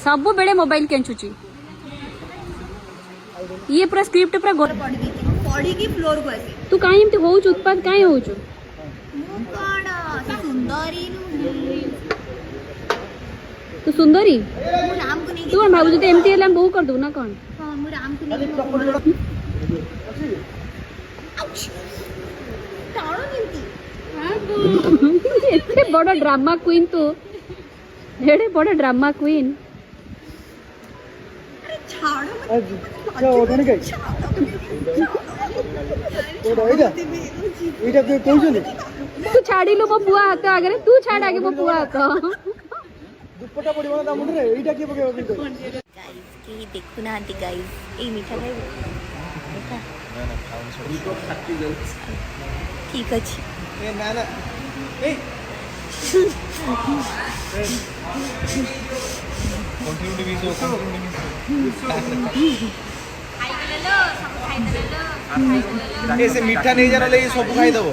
सब बेले मोबाइल केंचुची ये पूरा स्क्रिप्ट पूरा पढ़ी की फ्लोर को ऐसे तू काई एमती होउछ उत्पाद काई होउछ मु कोन सुंदरी तू सुंदरी मु राम को नहीं तू भाबु जे एमती हेला बहु कर दू ना कोन हां मु राम को नहीं टाणो निमती एते बड़ा ड्रामा क्वीन तू एड़े बड़ा ड्रामा क्वीन अरे छाड़ो क्या होता नहीं गई तो एटा एटा के कोई नहीं तू छाड़ी लो मो पुआ हाथ आगे तू छाड़ आगे मो पुआ हाथ दुपट्टा पड़ी वाला दाम रे एटा के पके गाइस की देखु ना आंटी गाइस ए मीठा खाइबो मीठा ठीक अछि ए ना ना ए कंटिन्यू भी सो कंटिन्यू ऐसे मीठा नहीं जाना ले सब खाई दबो